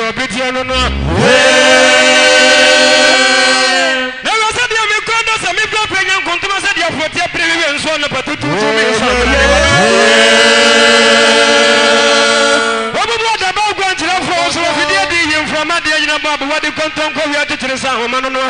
no betiano no never said you me kondo se me bla penya kontuma said you for tie prewe nso na patutu me nso obubu da ba gwanchira fo so fidie di yim from ade nyina ba bo wadi konton ko wi atetere sa ho mano no